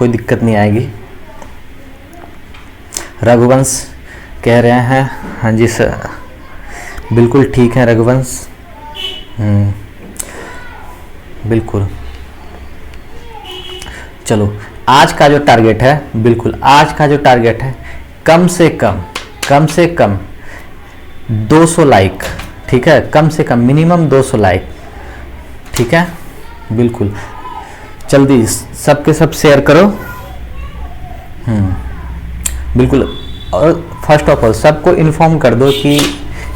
कोई दिक्कत नहीं आएगी। रघुवंश कह रहे हैं हाँ जी सर, बिल्कुल ठीक है रघुवंश। बिल्कुल। चलो आज का जो टारगेट है, बिल्कुल आज का जो टारगेट है, कम से कम 200 लाइक, ठीक है, कम से कम मिनिमम 200 लाइक, ठीक है, बिल्कुल। जल्दी सबके सब शेयर करो। बिल्कुल। और फर्स्ट ऑफ ऑल सबको इन्फॉर्म कर दो कि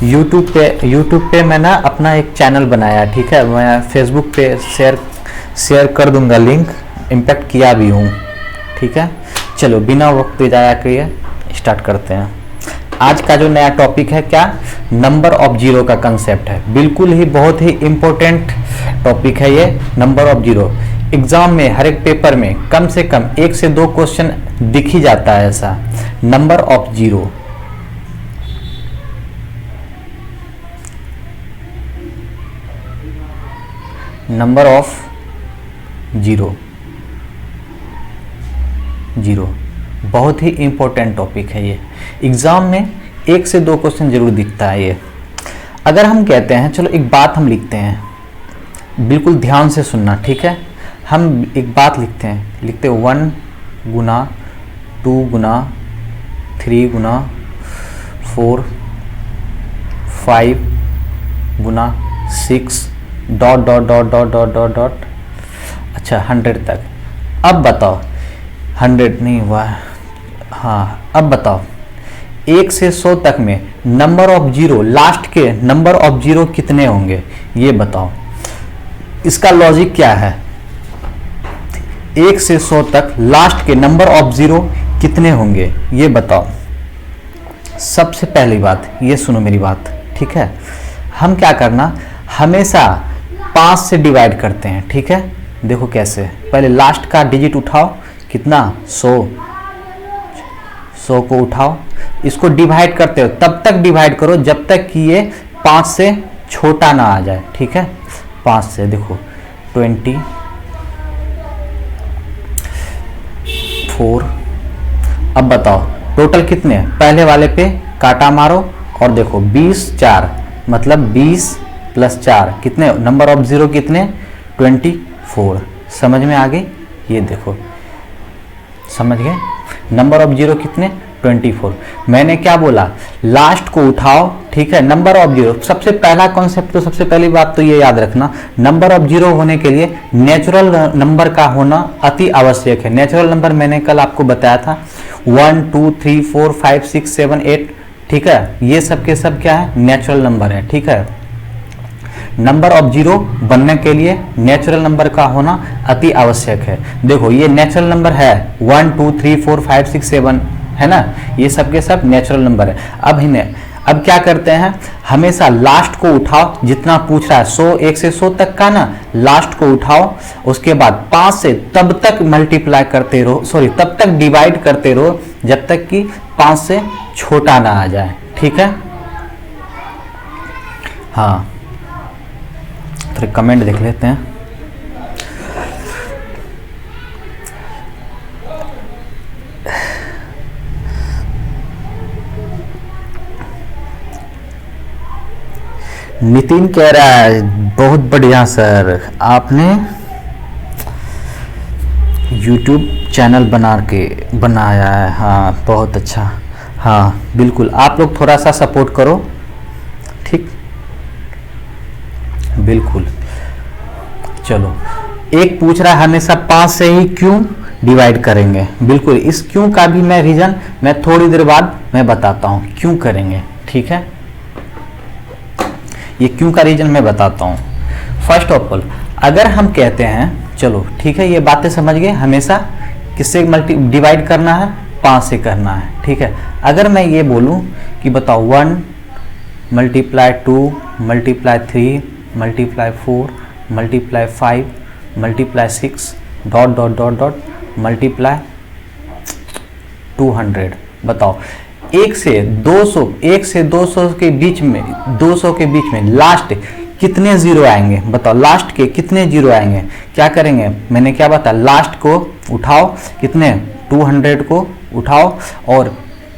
यूट्यूब पे मैं ना अपना एक चैनल बनाया, ठीक है, मैं फेसबुक पे शेयर कर दूंगा लिंक, इम्पैक्ट किया भी हूँ, ठीक है। चलो बिना वक्त ज़ाया किए स्टार्ट करते हैं। आज का जो नया टॉपिक है क्या, नंबर ऑफ जीरो का कंसेप्ट है। बिल्कुल ही बहुत ही इम्पोर्टेंट टॉपिक है ये, नंबर ऑफ जीरो। एग्जाम में हर एक पेपर में कम से कम 1 से 2 क्वेश्चन दिख ही जाता है ऐसा, number of zero. Number of zero बहुत ही इंपॉर्टेंट टॉपिक है ये। एग्जाम में 1 से 2 क्वेश्चन जरूर दिखता है ये। अगर हम कहते हैं, चलो एक बात हम लिखते हैं, बिल्कुल ध्यान से सुनना, ठीक है। हम एक बात लिखते हैं 1 गुना 2 गुना 3 गुना 4 5 गुना 6 dot dot dot dot dot dot dot, अच्छा 100 तक। अब बताओ 100 नहीं हुआ है, हाँ अब बताओ 1 से 100 तक में नंबर ऑफ जीरो, लास्ट के नंबर ऑफ जीरो कितने होंगे ये बताओ। इसका लॉजिक क्या है, 1 से 100 तक लास्ट के नंबर ऑफ जीरो कितने होंगे ये बताओ। सबसे पहली बात ये सुनो मेरी बात, ठीक है। हम क्या करना, हमेशा 5 से डिवाइड करते हैं, ठीक है। देखो कैसे, पहले लास्ट का डिजिट उठाओ, कितना 100 को उठाओ, इसको डिवाइड करते हो, तब तक डिवाइड करो जब तक कि ये 5 से छोटा ना आ जाए, ठीक है। 5 से देखो 24। अब बताओ टोटल कितने, पहले वाले पे काटा मारो और देखो 20 4 मतलब 20 + 4 कितने, नंबर ऑफ जीरो कितने 24। समझ में आ गई, ये देखो समझ गए, नंबर ऑफ जीरो कितने 24। मैंने क्या बोला, लास्ट को उठाओ, ठीक है। नंबर ऑफ जीरो सबसे पहला कॉन्सेप्ट, तो सबसे पहली बात तो ये याद रखना, नंबर ऑफ जीरो होने के लिए नेचुरल नंबर का होना अति आवश्यक है। नेचुरल नंबर मैंने कल आपको बताया था 1 2 3 4 5 6 7 8, ठीक है, ये सब के सब क्या है, नेचुरल नंबर है, ठीक है। नंबर ऑफ जीरो बनने के लिए नेचुरल नंबर का होना अति आवश्यक है। देखो ये नेचुरल नंबर है 1 2 3 4 5 6 7, है ना, ये सब के सब नेचुरल नंबर है। अब क्या करते हैं, हमेशा लास्ट को उठाओ, जितना पूछ रहा है 100 1 से 100 तक का ना, लास्ट को उठाओ, उसके बाद 5 से तब तक मल्टीप्लाई करते रहो, सॉरी तब तक डिवाइड करते रहो जब तक कि 5 से छोटा ना आ जाए, ठीक है। हाँ थोड़े कमेंट देख लेते हैं। नितिन कह रहा है बहुत बढ़िया सर, आपने YouTube चैनल बनाया है, हाँ बहुत अच्छा। हाँ बिल्कुल, आप लोग थोड़ा सा सपोर्ट करो, ठीक, बिल्कुल। चलो एक पूछ रहा है हमेशा 5 से ही क्यों डिवाइड करेंगे, बिल्कुल इस क्यों का भी मैं रीजन मैं थोड़ी देर बाद मैं बताता हूँ क्यों करेंगे, ठीक है। ये क्यों का रीजन मैं बताता हूँ। फर्स्ट ऑफ ऑल अगर हम कहते हैं, चलो ठीक है, ये बातें समझ गए, हमेशा किससे डिवाइड करना है, 5 से करना है, ठीक है। अगर मैं ये बोलूँ कि बताओ 1 × 2 × 3 × 4 × 5 × 6 dot dot dot dot multiply 200, बताओ 1 से 200 के बीच में, 200 के बीच में लास्ट कितने जीरो आएंगे बताओ, लास्ट के कितने जीरो आएंगे। क्या करेंगे, मैंने क्या बताया, लास्ट को उठाओ, कितने 200 को उठाओ और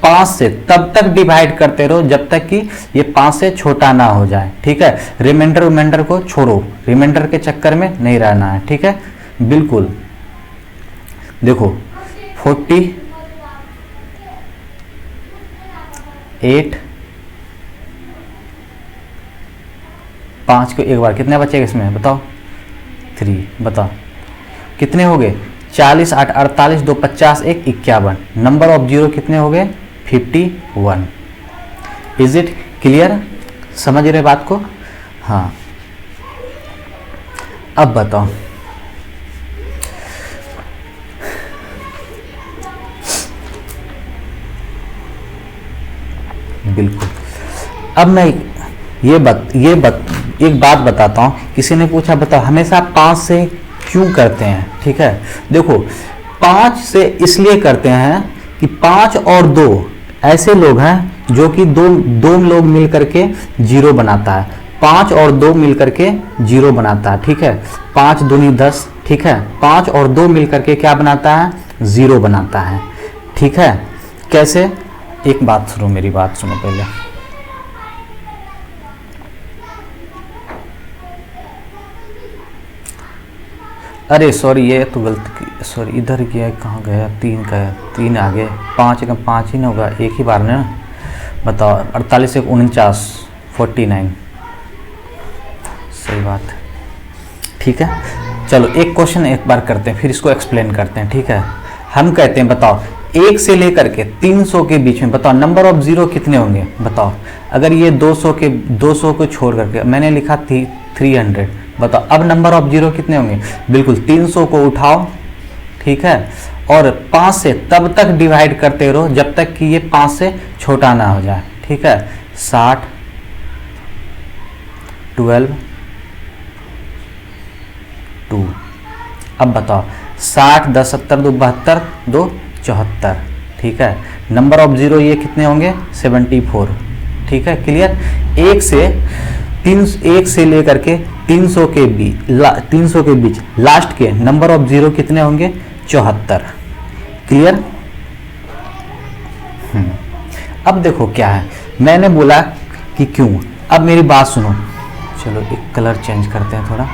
5 से तब तक डिवाइड करते रहो जब तक कि ये 5 से छोटा ना हो जाए। ठीक है, रिमाइंडर को छोड़ो, रिमाइंडर के चक्कर में नहीं रहना है। ठीक है, बिल्कुल। देखो 48, 5 को एक बार कितने बचेगा इसमें बताओ, 3। बताओ कितने हो गए, 40, 8, 48, 2, 50, 1, 51। नंबर ऑफ जीरो कितने हो गए, 51। इज इट क्लियर, समझ रहे बात को। हाँ, अब बताओ बिल्कुल। अब मैं एक बात बताता हूँ। किसी ने पूछा बताओ हमेशा 5 से क्यों करते हैं। ठीक है, देखो 5 से इसलिए करते हैं कि 5 और 2 ऐसे लोग हैं जो कि दो लोग मिल करके जीरो बनाता है। 5 और 2 मिल करके जीरो बनाता है। ठीक है, 5 दूनी 10। ठीक है, 5 और 2 मिल करके क्या बनाता है, जीरो बनाता है। ठीक है, कैसे, एक बात सुनो, मेरी बात सुनो पहले। अरे सॉरी, ये तो गलती, सॉरी इधर गया, कहाँ गया, 3 का है, 3 आ गए, 5 का 5 ही ना होगा, एक ही बार ना। बताओ 48, 1, 49, 49। सही बात है। ठीक है, चलो एक क्वेश्चन एक बार करते हैं, फिर इसको एक्सप्लेन करते हैं। ठीक है, हम कहते हैं बताओ 1 से लेकर के 300 के बीच में बताओ नंबर ऑफ जीरो कितने होंगे। बताओ अगर ये 200 को छोड़ करके मैंने लिखा थी 300, बताओ अब नंबर ऑफ जीरो कितने होंगे। बिल्कुल 300 को उठाओ। ठीक है, और 5 से तब तक डिवाइड करते रहो जब तक कि ये 5 से छोटा ना हो जाए। ठीक है, 60, 12, 2। अब बताओ 60, 10, 70, 2, 72, 2, 74। ठीक है, नंबर ऑफ जीरो ये कितने होंगे, 74। ठीक है, क्लियर। 1 से लेकर के 300 के बीच लास्ट के नंबर ऑफ जीरो कितने होंगे, 74। क्लियर। अब देखो क्या है, मैंने बोला कि क्यों। अब मेरी बात सुनो, चलो एक कलर चेंज करते हैं थोड़ा।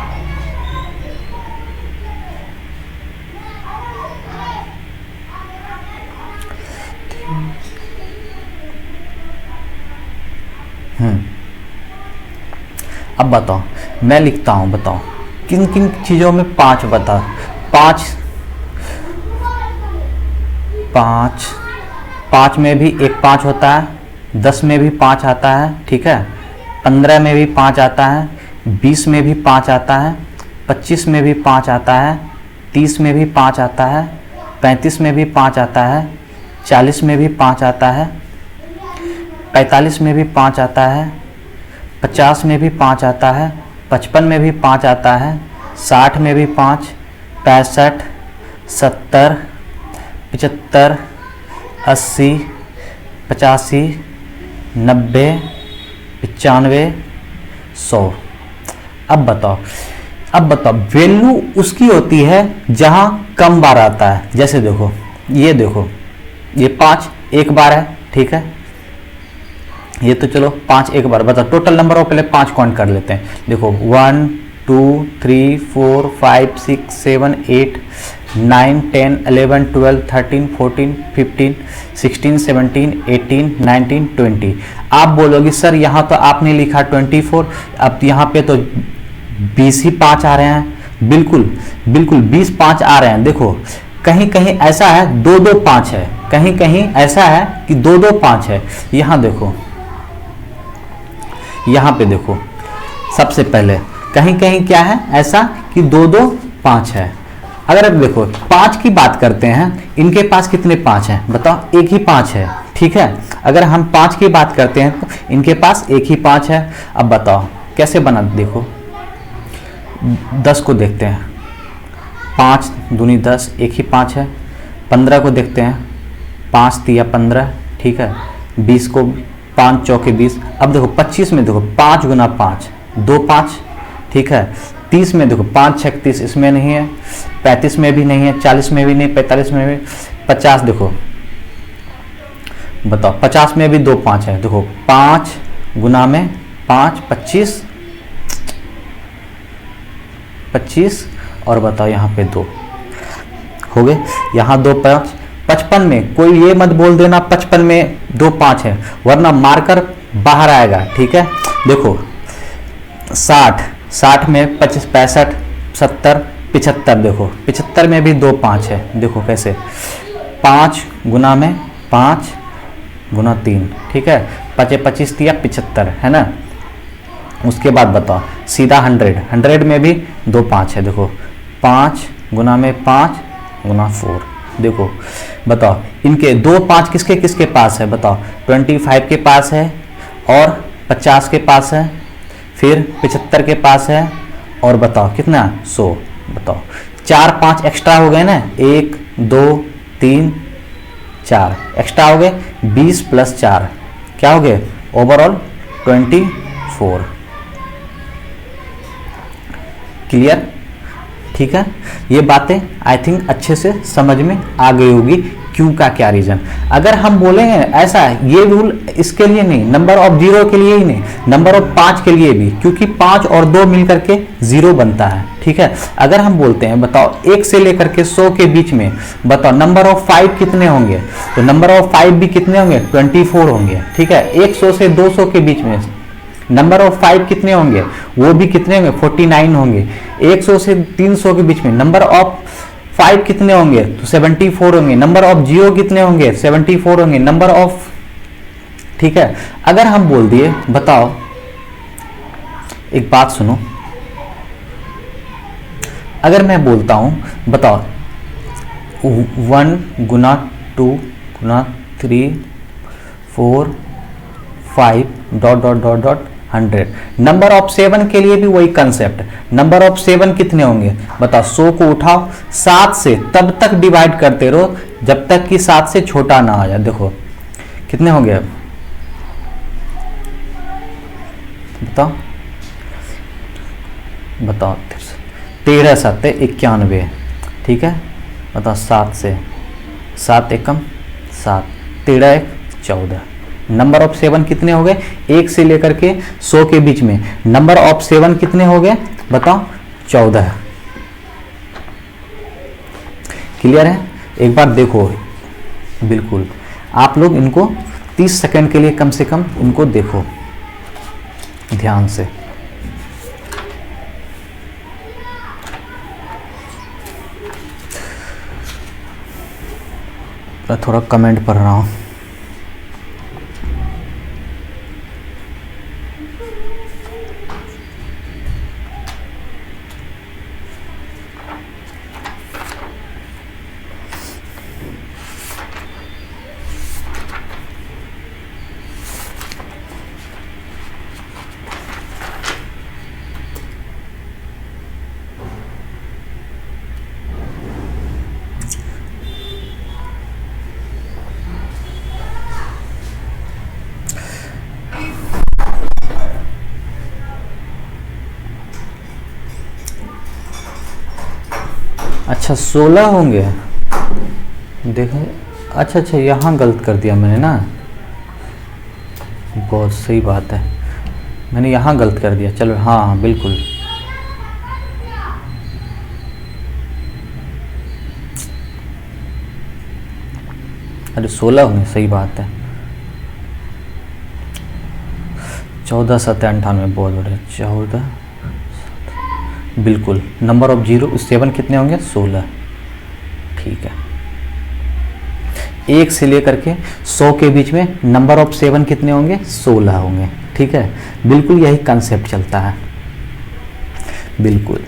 अब बताओ, मैं लिखता हूं, बताओ किन किन चीजों में 5 बता, 5 में भी एक 5 होता है, 10 में भी 5 आता है। ठीक है, 15 में भी 5 आता है, 20 में भी 5 आता है, 25 में भी 5 आता है, 30 में भी 5 आता है, 35 में भी 5 आता है, 40 में भी 5 आता है, 45 में भी 5 आता है, 50 में भी 5 आता है, 55 में भी 5 आता है, 60 में भी 5, 65, 70, 75, 80, 85, 90, 95, 100। अब बताओ वैल्यू उसकी होती है जहां कम बार आता है। जैसे देखो ये 5 एक बार है। ठीक है, ये तो चलो 5 एक बार। बताओ टोटल नंबर ऑफ, पहले 5 काउंट कर लेते हैं। देखो 1, 2, 3, 4, 5, 6, 7, 8, 9, 10, 11, 12, 13, 14, 15, 16, 17, 18, 19, 20। आप बोलोगे सर यहाँ तो आपने लिखा 24, अब यहाँ पे तो 20 ही 5 आ रहे हैं। बिल्कुल 20 5 आ रहे हैं। देखो कहीं कहीं ऐसा है 2 5 है, कहीं कहीं ऐसा है कि 2 5 है। यहाँ देखो, यहाँ पे देखो, सबसे पहले कहीं कहीं क्या है ऐसा कि 2 5 है। अगर अब देखो 5 की बात करते हैं, इनके पास कितने 5 हैं बताओ, एक ही 5 है। ठीक है, अगर हम 5 की बात करते हैं तो इनके पास एक ही 5 है। अब बताओ कैसे बना, देखो 10 को देखते हैं, 5 दूनी 10, एक ही 5 है। 15 को देखते हैं, 5 तिया 15। ठीक है, 20 को 5 चौके 20। अब देखो 25 में देखो 5 गुना 5, 2 5, ठीक है। 30 में देखो 5 6 30, इसमें नहीं है, 35 में भी नहीं है, 40 में भी नहीं, 45 में भी, 50 देखो बताओ 50 में भी 2 5 है, देखो 5 गुना में 5 25 25 और बताओ यहाँ पे 2 हो गए, यहाँ 2 5। 55 में कोई ये मत बोल देना 55 में 2 5 है, वरना मार्कर बाहर आएगा, ठीक है। देखो 60 में 25 65 70 75, देखो 75 में भी 2 5 है, देखो कैसे 5 गुना में 5 गुना 3, ठीक है, 25 दिया 75 है ना। उसके बाद बताओ सीधा 100 में भी 2 5 है, देखो 5 गुना में 5 गुना 4, देखो बताओ इनके 2 5 किसके किसके पास है, बताओ 25 के पास है और 50 के पास है, फिर 75 के पास है और बताओ कितना 100, बताओ 4 5 एक्स्ट्रा हो गए ना, 1 2 3 4 एक्स्ट्रा हो गए, 20 प्लस 4 क्या हो गए ओवरऑल 24। क्लियर, ठीक है। ये बातें आई थिंक अच्छे से समझ में आ गई होगी, क्यों का क्या रीजन। अगर हम बोलेंगे ऐसा है, ये रूल इसके लिए नहीं, नंबर ऑफ 0 के लिए ही नहीं, नंबर ऑफ 5 के लिए भी, क्योंकि 5 और 2 मिलकर के 0 बनता है, ठीक है। अगर हम बोलते हैं बताओ 1 से लेकर के 100 के बीच में बताओ नंबर ऑफ 5 कितने होंगे, तो नंबर ऑफ 5 भी कितने होंगे 24 होंगे, ठीक है। 100 से 200 के बीच में नंबर ऑफ 5 कितने होंगे, वो भी कितने होंगे 49 होंगे। 100 से 300 के बीच में नंबर ऑफ 5 कितने होंगे, तो 74 होंगे। नंबर ऑफ 0 कितने होंगे 74 होंगे। नंबर ऑफ, ठीक है। अगर हम बोल दिए बताओ, एक बात सुनो, अगर मैं बोलता हूं बताओ 1 गुना 2 गुना 3 4 5 dot dot dot dot 100। Number of 7 के लिए भी वही कंसेप्ट, नंबर ऑफ 7 कितने होंगे बताओ, 100 को उठाओ 7 से तब तक डिवाइड करते रहो जब तक कि 7 से छोटा ना आ जाए। देखो कितने होंगे बताओ, बताओ 13 7 91, ठीक है। बताओ 7 से 7 एकम 7, 13 1 14। नंबर ऑफ 7 कितने हो गए, 1 से लेकर के 100 के बीच में नंबर ऑफ 7 कितने हो गए बताओ 14। क्लियर है। एक बार देखो, बिल्कुल आप लोग इनको 30 सेकंड के लिए कम से कम इनको देखो ध्यान से। मैं थोड़ा कमेंट पढ़ रहा हूं। अच्छा 16 होंगे, देखें। अच्छा अच्छा यहाँ गलत कर दिया मैंने ना, बहुत सही बात है, मैंने यहाँ गलत कर दिया। चलो हाँ हाँ बिल्कुल, अरे 16 होंगे, सही बात है। 14 7 98 बहुत बढ़िया, 14 बिल्कुल। नंबर ऑफ 7 कितने होंगे 16, ठीक है। 1 से लेकर के 100 के बीच में नंबर ऑफ 7 कितने होंगे 16 होंगे, ठीक है। बिल्कुल यही कंसेप्ट चलता है, बिल्कुल।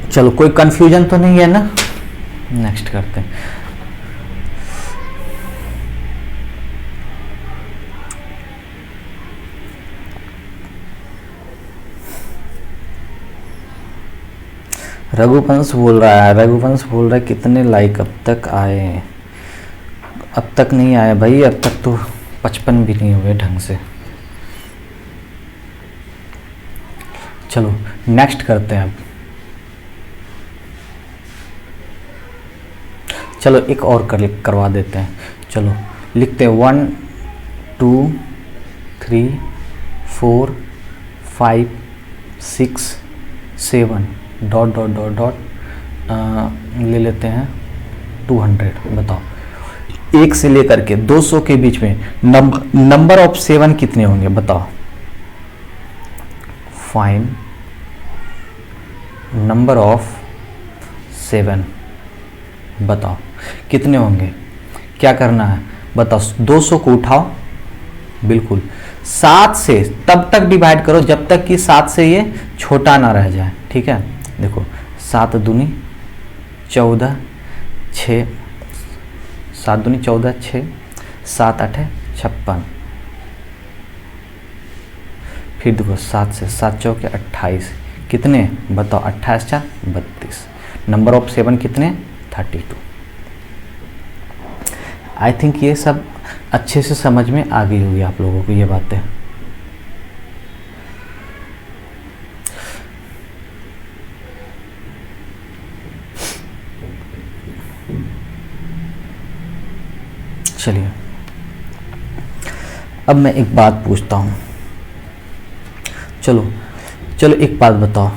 चलो कोई कंफ्यूजन तो नहीं है ना, नेक्स्ट करते हैं। रघुवंश बोल रहा है, रघुवंश बोल रहा है कितने लाइक अब तक आए? अब तक नहीं आए भाई, अब तक तो 55 भी नहीं हुए ढंग से। चलो नेक्स्ट करते हैं अब। चलो एक और करवा देते हैं। चलो लिखते हैं 1 2 3 4 5 6 7 डॉट डॉट डॉट डॉट ले लेते हैं 200। बताओ 1 से लेकर के 200 के बीच में नंबर ऑफ 7 कितने होंगे बताओ। फाइंड नंबर ऑफ 7, बताओ कितने होंगे। क्या करना है बताओ, 200 को उठाओ, बिल्कुल 7 से तब तक डिवाइड करो जब तक कि 7 से ये छोटा ना रह जाए। ठीक है, देखो 7 दूनी 14, 6 7 दूनी 14, 6 7 8 56। फिर देखो 7 से 7 चौके 28, कितने बताओ, 28 4 32। नंबर ऑफ 7 कितने 32। आई थिंक ये सब अच्छे से समझ में आ गई होगी आप लोगों को ये बातें। चलिए अब मैं एक बात पूछता हूँ। चलो चलो एक बात बताओ,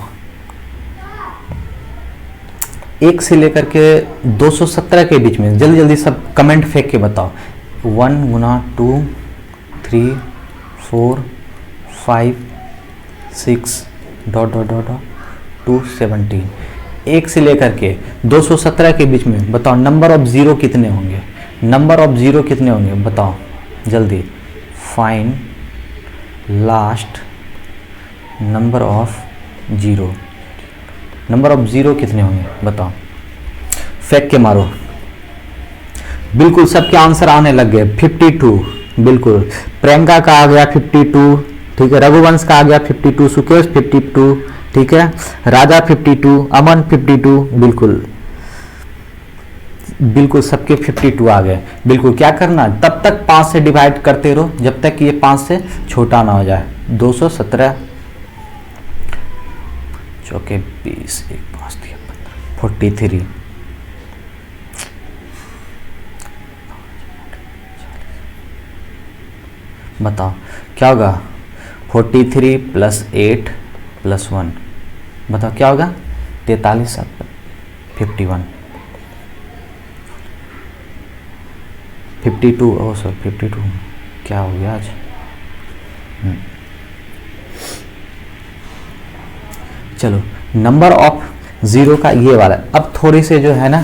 1 से लेकर के 217 के बीच में जल्दी जल्दी सब कमेंट फेंक के बताओ। 1 गुना 2 3 4 5 6 डॉट डॉट डॉट 217। 1 से लेकर के 217 के बीच में बताओ नंबर ऑफ 0 कितने होंगे। नंबर ऑफ 0 कितने होंगे बताओ जल्दी। Find last number of 0। Number of 0 कितने होंगे बताओ, फेंक के मारो। बिल्कुल सबके आंसर आने लग गए। 52 बिल्कुल, प्रियंका का आ गया 52, ठीक है, रघुवंश का आ गया 52, सुकेश 52, ठीक है, राजा 52, अमन 52, बिल्कुल बिल्कुल सबके 52 आ गए। बिल्कुल क्या करना, तब तक 5 से डिवाइड करते रहो जब तक कि ये 5 से छोटा ना हो जाए। 217 चौके 20 1 5 3 15 43। बताओ क्या होगा, 43 प्लस 8 प्लस 1, बताओ क्या होगा, 43 7 51 52। ओ सर 52 क्या हो गया आज। चलो नंबर ऑफ 0 का ये वाला, अब थोड़ी से जो है ना,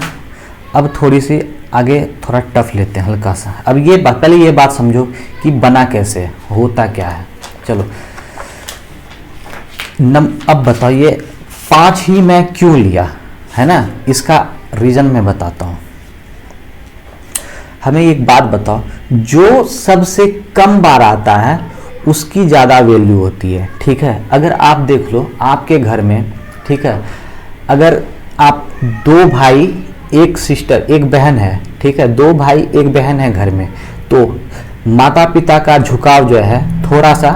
अब थोड़ी सी आगे थोड़ा टफ लेते हैं हल्का सा। अब ये बात, पहले ये बात समझो कि बना कैसे, होता क्या है। चलो अब बताइए 5 ही मैं क्यों लिया है ना, इसका रीजन मैं बताता हूँ। हमें एक बात बताओ, जो सबसे कम बार आता है उसकी ज़्यादा वैल्यू होती है, ठीक है। अगर आप देख लो आपके घर में, ठीक है, अगर आप 2 भाई 1 सिस्टर 1 बहन है, ठीक है, 2 भाई 1 बहन है घर में, तो माता पिता का झुकाव जो है थोड़ा सा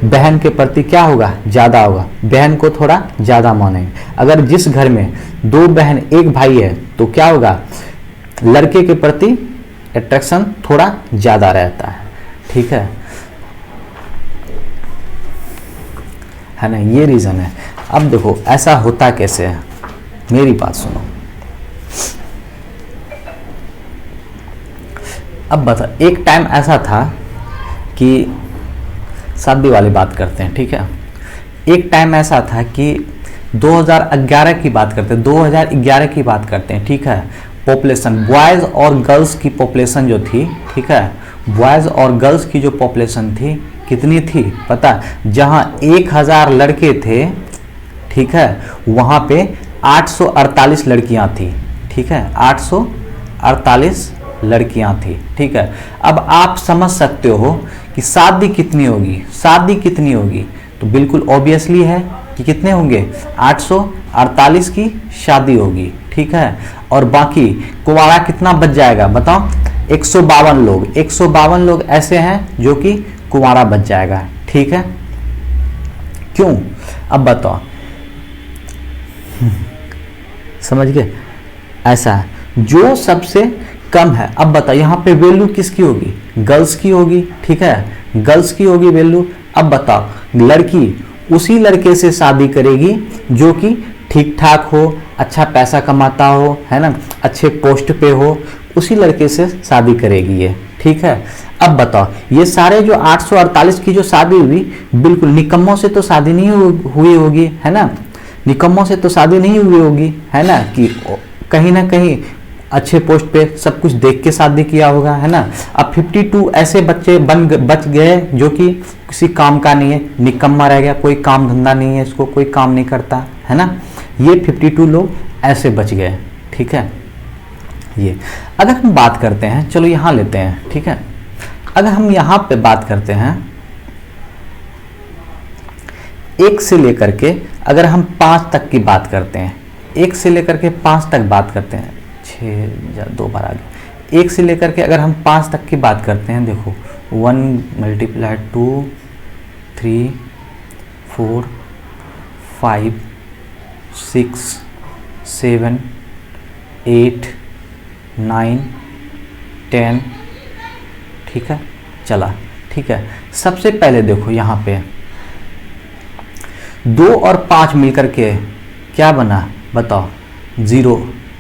बहन के प्रति क्या होगा, ज़्यादा होगा, बहन को थोड़ा ज़्यादा मानेंगे। अगर जिस घर में 2 बहन 1 भाई है तो क्या होगा, लड़के के प्रति अट्रैक्शन थोड़ा ज़्यादा रहता है, ठीक है ना, ये रीज़न है। अब देखो ऐसा होता कैसे है, मेरी बात सुनो। अब बता, एक टाइम ऐसा था कि शादी वाली बात करते हैं, ठीक है। एक टाइम ऐसा था कि 2011 की बात करते हैं, 2011 की बात करते हैं, ठीक है। पॉपुलेशन बॉयज़ और गर्ल्स की पॉपुलेशन जो थी, ठीक है, बॉयज़ और गर्ल्स की जो पॉपुलेशन थी कितनी थी पता, जहां 1000 लड़के थे, ठीक है, वहां पे 848 लड़कियां थी, ठीक है, 848 लड़कियां थी, ठीक है। अब आप समझ सकते हो कि शादी कितनी होगी, शादी कितनी होगी, तो बिल्कुल ऑब्वियसली है कि कितने होंगे, 848 की शादी होगी, ठीक है। और बाकी कुंवारा कितना बच जाएगा बताओ, 152 लोग, 152 लोग ऐसे हैं जो कि कुंवारा बच जाएगा, ठीक है। क्यों, अब बताओ, समझ गए, ऐसा है जो सबसे कम है। अब बताओ यहाँ पे वैल्यू किसकी होगी, गर्ल्स की होगी, ठीक है, गर्ल्स की होगी वैल्यू। अब बताओ लड़की उसी लड़के से शादी करेगी जो कि ठीक ठाक हो, अच्छा पैसा कमाता हो, है ना, अच्छे पोस्ट पे हो, उसी लड़के से शादी करेगी ये, ठीक है। अब बताओ ये सारे जो 848 की जो शादी हुई, बिल्कुल निकम्मों से तो शादी नहीं हुई होगी, है ना, निकम्मों से तो शादी नहीं हुई होगी, है ना, कि कहीं ना कहीं अच्छे पोस्ट पे सब कुछ देख के शादी किया होगा, है ना। अब 52 ऐसे बच्चे बच गए जो कि किसी काम का नहीं है, निकम्मा रह गया, कोई काम धंधा नहीं है, इसको कोई काम नहीं करता, है ना। ये 52 लोग ऐसे बच गए, ठीक है। ये अगर हम बात करते हैं, चलो यहाँ लेते हैं, ठीक है। अगर हम यहाँ पे बात करते हैं 1 से लेकर के, अगर हम 5 तक की बात करते हैं, 1 से लेकर के 5 तक बात करते हैं, 6 2 बार आगे, 1 से लेकर के अगर हम 5 तक की बात करते हैं, देखो 1 × 2 3 4 5 6 7 8 9 10, ठीक है, चला, ठीक है। सबसे पहले देखो यहाँ पे 2 और 5 मिलकर के क्या बना बताओ, 0,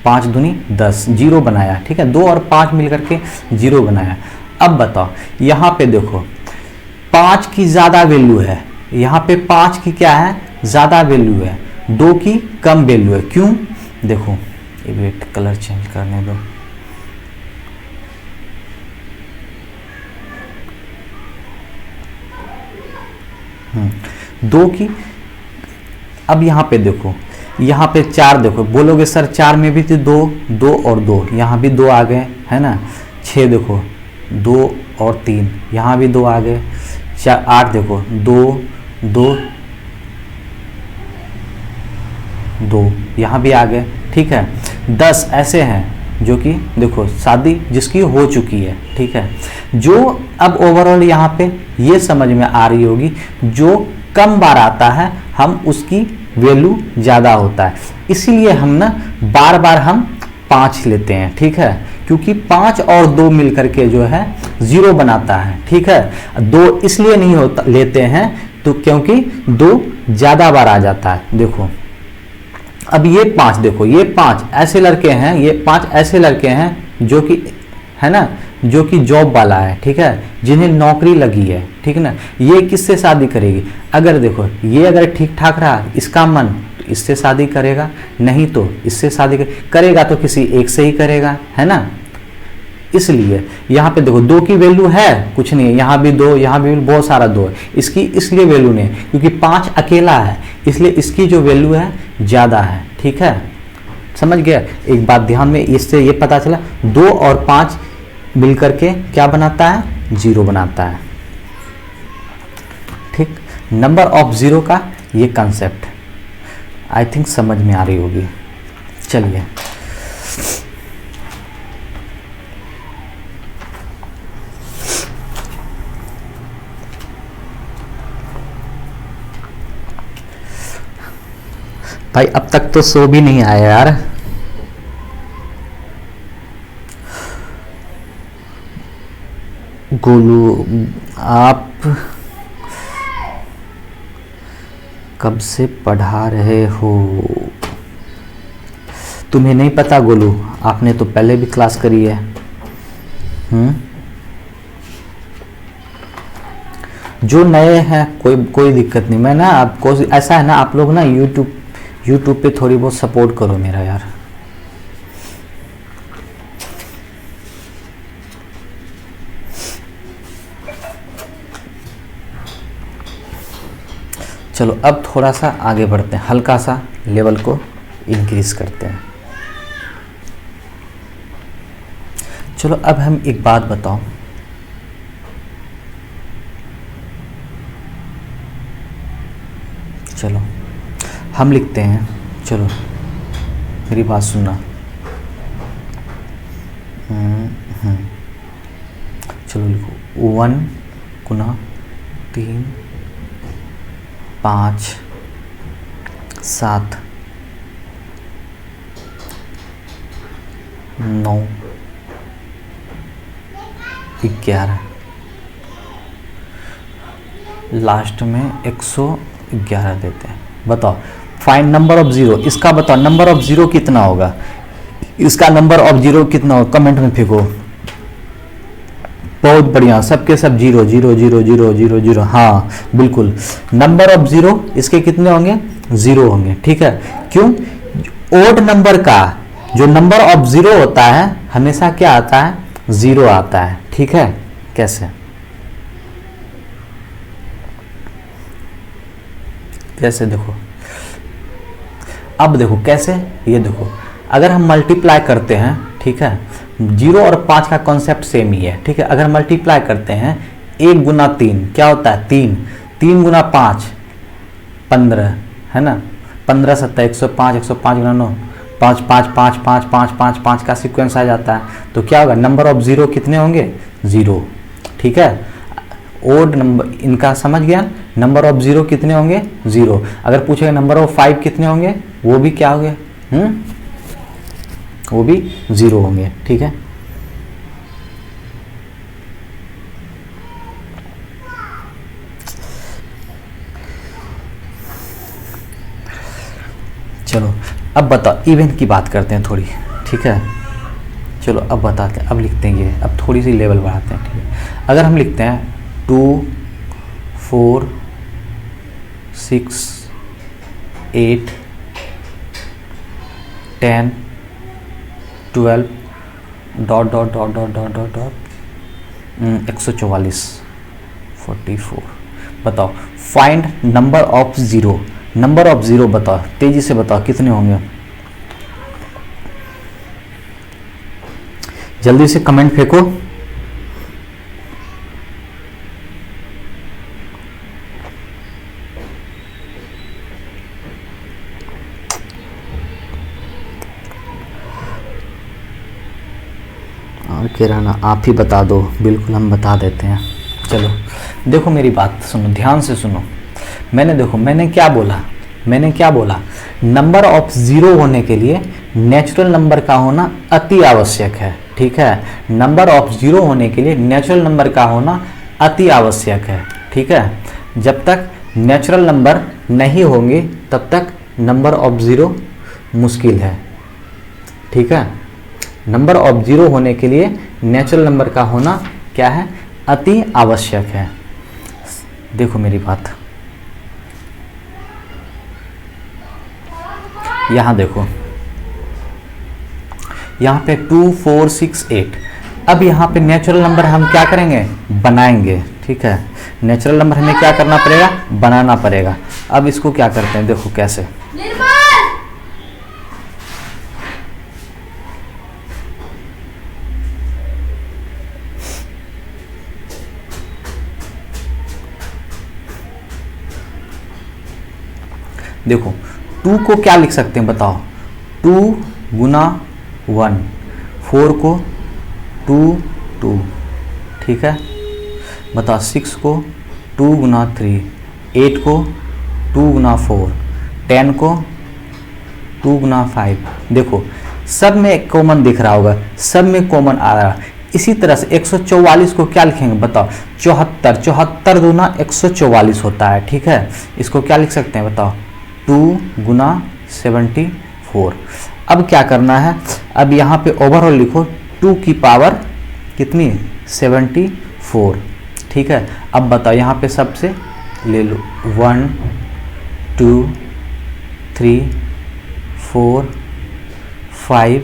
5 दूनी 10, 0 बनाया, ठीक है। 2 और 5 मिलकर के 0 बनाया। अब बताओ यहाँ पे देखो 5 की ज़्यादा वैल्यू है, यहाँ पे 5 की क्या है, ज़्यादा वैल्यू है, 2 की कम वैल्यू है। क्यों, देखो ये वेट कलर चेंज करने दो, दो की, अब यहाँ पे देखो, यहाँ पे 4 देखो, बोलोगे सर 4 में भी तो 2, 2 और 2, यहाँ भी 2 आ गए, है ना। 6 देखो 2 और 3, यहाँ भी 2 आ गए। 8 देखो 2 2 2, यहाँ भी आ गए, ठीक है। 10 ऐसे हैं जो कि देखो शादी जिसकी हो चुकी है, ठीक है। जो अब ओवरऑल यहाँ पे ये समझ में आ रही होगी, जो कम बार आता है हम उसकी वैल्यू ज़्यादा होता है, इसीलिए हम ना बार बार हम 5 लेते हैं, ठीक है, क्योंकि 5 और 2 मिलकर के जो है 0 बनाता है, ठीक है। 2 इसलिए नहीं होता लेते हैं तो क्योंकि 2 ज़्यादा बार आ जाता है। देखो अब ये 5 देखो, ये 5 ऐसे लड़के हैं, ये 5 ऐसे लड़के हैं जो कि, है ना, जो कि जॉब वाला है, ठीक है, जिन्हें नौकरी लगी है, ठीक है ना। ये किससे शादी करेगी, अगर देखो ये अगर ठीक ठाक रहा इसका मन तो इससे शादी करेगा, नहीं तो इससे शादी करेगा तो किसी एक से ही करेगा, है ना। इसलिए यहाँ पे देखो 2 की वैल्यू है कुछ नहीं है, यहाँ भी 2, यहाँ भी बहुत सारा 2 है, इसकी इसलिए वैल्यू नहीं है क्योंकि 5 अकेला है, इसलिए इसकी जो वैल्यू है ज़्यादा है, ठीक है। समझ गया, एक बात ध्यान में, इससे ये पता चला 2 और 5 मिलकर के क्या बनाता है, 0 बनाता है, ठीक। नंबर ऑफ 0 का ये कंसेप्ट आई थिंक समझ में आ रही होगी। चलिए भाई, अब तक तो सो भी नहीं आया यार। गोलू आप कब से पढ़ा रहे हो, तुम्हें नहीं पता गोलू, आपने तो पहले भी क्लास करी है। जो नए हैं कोई दिक्कत नहीं, मैं ना आपको ऐसा है ना, आप लोग ना यूट्यूब पे थोड़ी बहुत सपोर्ट करो मेरा यार। चलो अब थोड़ा सा आगे बढ़ते हैं, हल्का सा लेवल को इंक्रीज करते हैं। चलो अब हम एक बात बताओ, चलो हम लिखते हैं, चलो मेरी बात सुनना। चलो लिखो 1 गुना 3 5 7 9 11, लास्ट में 111 देते हैं। बताओ फाइंड नंबर ऑफ जीरो, इसका बताओ नंबर ऑफ जीरो कितना होगा, इसका नंबर ऑफ जीरो कितना होगा, कमेंट में फेंको। बहुत बढ़िया, सबके सब zero zero zero zero zero zero, हाँ बिल्कुल। नंबर ऑफ जीरो इसके कितने होंगे, जीरो होंगे, ठीक है। क्यों, ओड नंबर का जो नंबर ऑफ जीरो होता है हमेशा क्या आता है, जीरो आता है, ठीक है। कैसे, कैसे देखो, अब देखो कैसे, ये देखो अगर हम मल्टीप्लाई करते हैं, ठीक है, 0 और 5 का कॉन्सेप्ट सेम ही है, ठीक है। अगर मल्टीप्लाई करते हैं 1 गुना 3 क्या होता है, 3, 3 गुना 5 15, है ना, 15 7 105, 105 गुना 9 5 5 5 5 5 5 5 का सीक्वेंस आ जाता है। तो क्या होगा, नंबर ऑफ जीरो कितने होंगे, जीरो, ठीक है। ओड नंबर इनका समझ गया, नंबर ऑफ जीरो कितने होंगे, जीरो। अगर पूछेगा नंबर ऑफ 5 कितने होंगे, वो भी क्या होंगे, वो भी जीरो होंगे, ठीक है। चलो अब बताओ, इवेंट की बात करते हैं थोड़ी, ठीक है। चलो अब बताते हैं, अब लिखते हैं ये, अब थोड़ी सी लेवल बढ़ाते हैं, ठीक है। अगर हम लिखते हैं 2 4 6 8 10 12 dot dot dot dot dot dot dot 144 44, बताओ find number of zero, number of zero बताओ, तेजी से बताओ कितने होंगे, जल्दी से कमेंट फेंको। और किराना आप ही बता दो, बिल्कुल हम बता देते हैं। चलो देखो मेरी बात सुनो, ध्यान से सुनो। मैंने क्या बोला, मैंने क्या बोला, नंबर ऑफ जीरो होने के लिए नेचुरल नंबर का होना अति आवश्यक है, ठीक है। नंबर ऑफ जीरो होने के लिए नेचुरल नंबर का होना अति आवश्यक है, ठीक है। जब तक नेचुरल नंबर नहीं होंगे तब तक नंबर ऑफ जीरो मुश्किल है, ठीक है। नंबर ऑफ जीरो होने के लिए नेचुरल नंबर का होना क्या है, अति आवश्यक है। देखो मेरी बात, यहाँ देखो, यहाँ पे 2 4 6 8, अब यहाँ पे नेचुरल नंबर हम क्या करेंगे, बनाएंगे, ठीक है। नेचुरल नंबर हमें क्या करना पड़ेगा, बनाना पड़ेगा। अब इसको क्या करते हैं, देखो कैसे, देखो 2 को क्या लिख सकते हैं बताओ, 2 गुना 1, 4 को 2 2, ठीक है। बताओ 6 को 2 गुना 3, 8 को 2 गुना 4, 10 को 2 गुना 5। देखो सब में कॉमन दिख रहा होगा, सब में कॉमन आ रहा है। इसी तरह से 144 को क्या लिखेंगे बताओ, 74, 74 दूना 144 होता है, ठीक है। इसको क्या लिख सकते हैं बताओ, 2 गुना 74। अब क्या करना है, अब यहाँ पे ओवरऑल लिखो 2 की पावर कितनी, 74, ठीक है। अब बताओ यहाँ पे सबसे ले लो 1 2 3 4 5,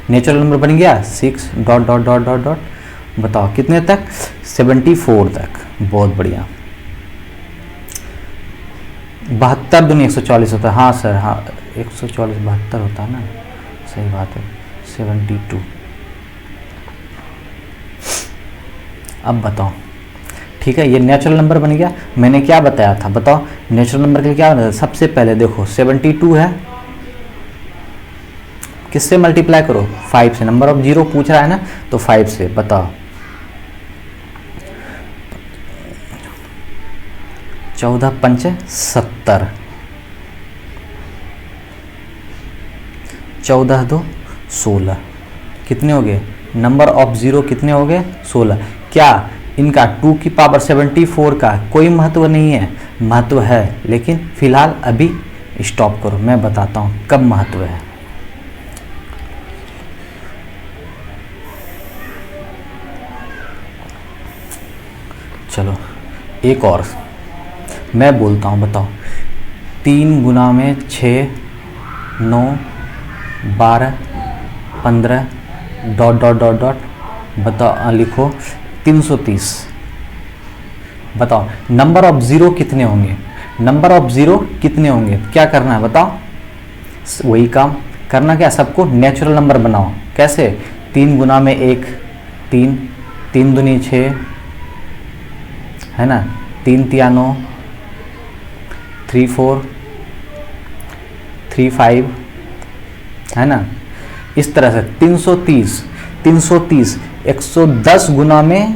नेचुरल नंबर बन गया 6 dot dot dot dot dot, बताओ कितने तक, 74 तक। बहुत बढ़िया। 72 दूनी 144 होता है, हाँ सर, हाँ 144 72 होता है ना, सही बात है, 72। अब बताओ, ठीक है, ये नेचुरल नंबर बन गया। मैंने क्या बताया था बताओ, नेचुरल नंबर के लिए क्या होना, सबसे पहले देखो 72 है, किससे मल्टीप्लाई करो, 5 से। नंबर ऑफ जीरो पूछ रहा है ना, तो 5 से। बताओ 14 पंचे 70, 14 दो 16, कितने हो गए, नंबर ऑफ जीरो कितने हो गए, 16। क्या इनका 2 की पावर 74 का कोई महत्व नहीं है, महत्व है, लेकिन फिलहाल अभी स्टॉप करो, मैं बताता हूँ कब महत्व है। चलो एक और मैं बोलता हूँ, बताओ 3 गुना में 6, 9, 12, 15 डॉट डॉट डॉट डॉट, बताओ लिखो 330। बताओ नंबर ऑफ ज़ीरो कितने होंगे, नंबर ऑफ ज़ीरो कितने होंगे, क्या करना है बताओ, वही काम करना, क्या सबको नेचुरल नंबर बनाओ। कैसे, 3 गुना में 1 3, 3 दूनी 6 है ना, 3 तिया 9, 3 4, 3 5 है ना। इस तरह से 330 110 गुना में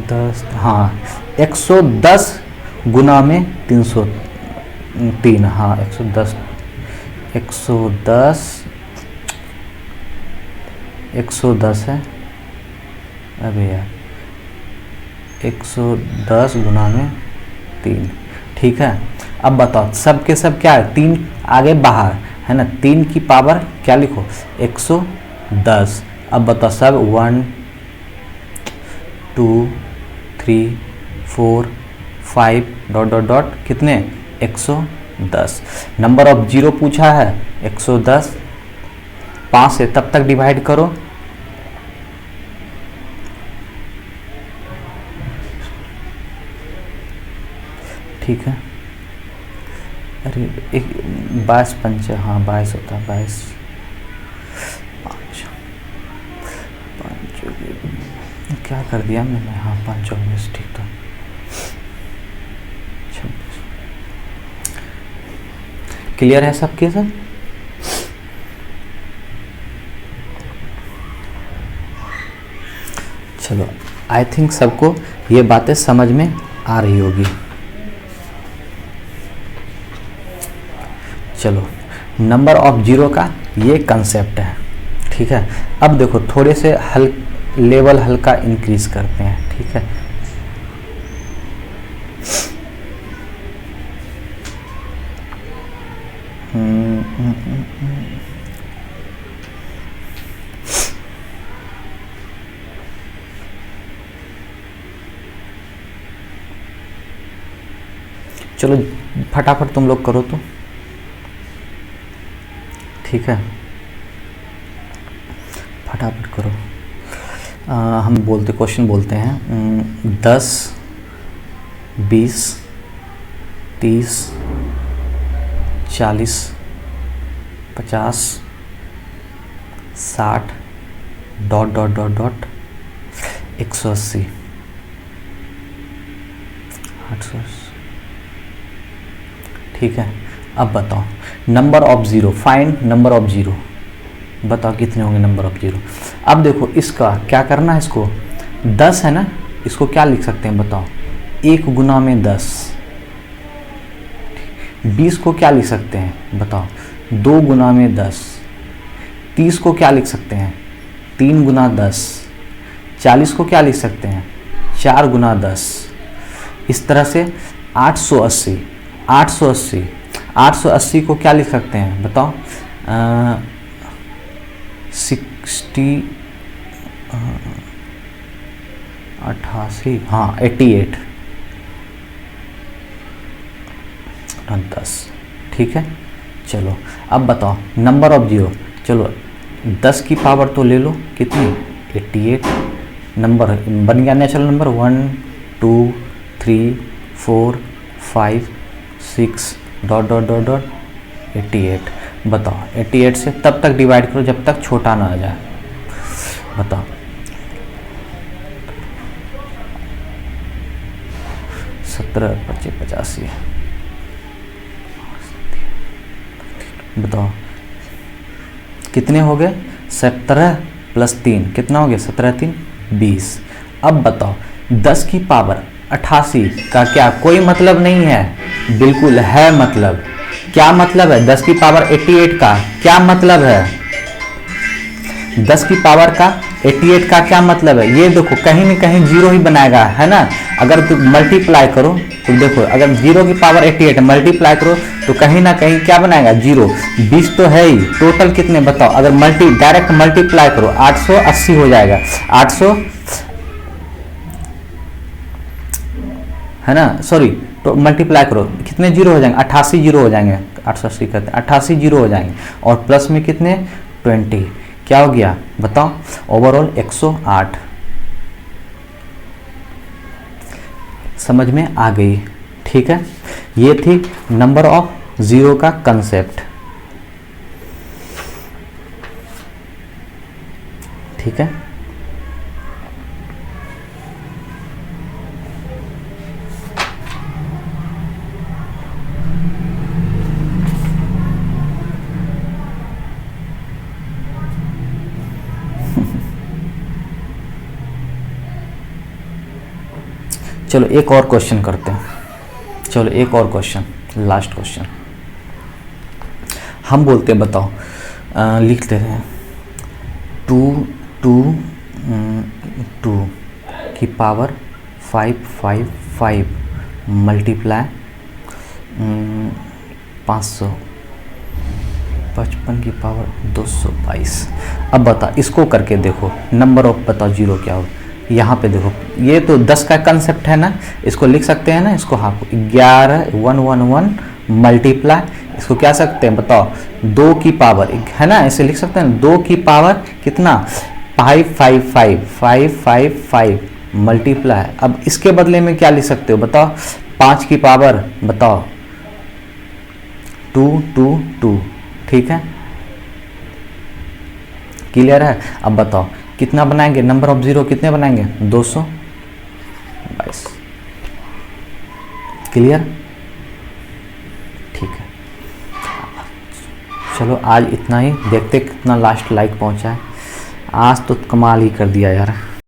10, हाँ 110 गुना में 303, हाँ 110 है, अबे यार 110 गुना में 3, ठीक है। अब बताओ सब के सब क्या है, 3 आगे बाहर है ना, 3 की पावर क्या लिखो 110। अब बताओ सब 1 2 3 4 5 डॉट डॉट डॉट कितने 110। नंबर ऑफ जीरो पूछा है 110, 5 से तब तक डिवाइड करो, ठीक है। अरे एक 22 पंच, हाँ 22 होता है, 22 5 क्या कर दिया मैंने, हाँ 5 19, ठीक था 26। क्लियर है सबके सब? चलो आई थिंक सबको ये बातें समझ में आ रही होगी। चलो नंबर ऑफ जीरो का ये कंसेप्ट है, ठीक है। अब देखो थोड़े से लेवल हल्का इंक्रीज करते हैं, ठीक है। चलो फटाफट तुम लोग करो तो, ठीक है फटाफट करो। हम क्वेश्चन बोलते हैं 10 20 30 40 50 60 डॉट डॉट डॉट डॉट 180 880, ठीक है। अब बताओ number of zero, find number of zero, बताओ कितने होंगे नंबर ऑफ ज़ीरो। अब देखो इसका क्या करना है, इसको 10 है ना, इसको क्या लिख सकते हैं बताओ, 1 गुना में 10। 20 को क्या लिख सकते हैं बताओ, 2 गुना में 10। 30 को क्या लिख सकते हैं, 3 गुना 10। 40 को क्या लिख सकते हैं, 4 गुना 10। इस तरह से 880 को क्या लिख सकते हैं बताओ, 60 88, हाँ 88 10, ठीक है। चलो अब बताओ नंबर ऑफ जीरो, चलो 10 की पावर तो ले लो, कितनी 88, नंबर बन गया natural number 1 2 3 4 5 6 dot dot dot dot 88। बताओ 88 से तब तक डिवाइड करो जब तक छोटा ना आ जाए, बताओ 17/85 बताओ कितने हो गए? 17 + 3 कितना हो गया? 17 3 20। अब बताओ 10 की पावर 88 का क्या कोई मतलब नहीं है? बिल्कुल है मतलब। क्या मतलब है 10 की पावर 88 का? क्या मतलब है 10 की पावर का 88 का क्या मतलब है? ये देखो कहीं ना कहीं जीरो ही बनाएगा, है ना। अगर तुम मल्टीप्लाई करो तो देखो, अगर 0 की पावर 88 मल्टीप्लाई करो तो कहीं ना कहीं क्या बनाएगा? जीरो। 20 तो है ही, टोटल कितने बताओ? अगर डायरेक्ट मल्टीप्लाई करो 880 हो जाएगा। 800 है ना, सॉरी, तो मल्टीप्लाई करो कितने जीरो हो जाएंगे? 88 जीरो हो जाएंगे। 880 करते हैं 88 जीरो हो जाएंगे और प्लस में कितने? 20। क्या हो गया बताओ? ओवरऑल 108। समझ में आ गई? ठीक है, ये थी नंबर ऑफ जीरो का कंसेप्ट। ठीक है, चलो एक और क्वेश्चन करते हैं। चलो एक और क्वेश्चन, लास्ट क्वेश्चन हम बोलते हैं, बताओ लिखते हैं 2 की पावर 555 मल्टीप्लाई 555 की पावर 222। अब बता इसको करके देखो नंबर ऑफ बताओ जीरो क्या हो। यहाँ पे देखो ये तो 10 का कंसेप्ट है ना, इसको लिख सकते हैं ना, इसको हाँ 11 मल्टीप्लाई, इसको क्या सकते हैं बताओ 2 की पावर, है ना, ऐसे लिख सकते हैं 2 की पावर कितना 555 मल्टीप्लाई। अब इसके बदले में क्या लिख सकते हो बताओ? 5 की पावर बताओ 222। ठीक है, क्लियर है? अब बताओ कितना बनाएंगे? नंबर ऑफ जीरो कितने बनाएंगे? 222। क्लियर? ठीक है, चलो आज इतना ही। देखते कितना लास्ट लाइक पहुंचा है। आज तो कमाल ही कर दिया यार।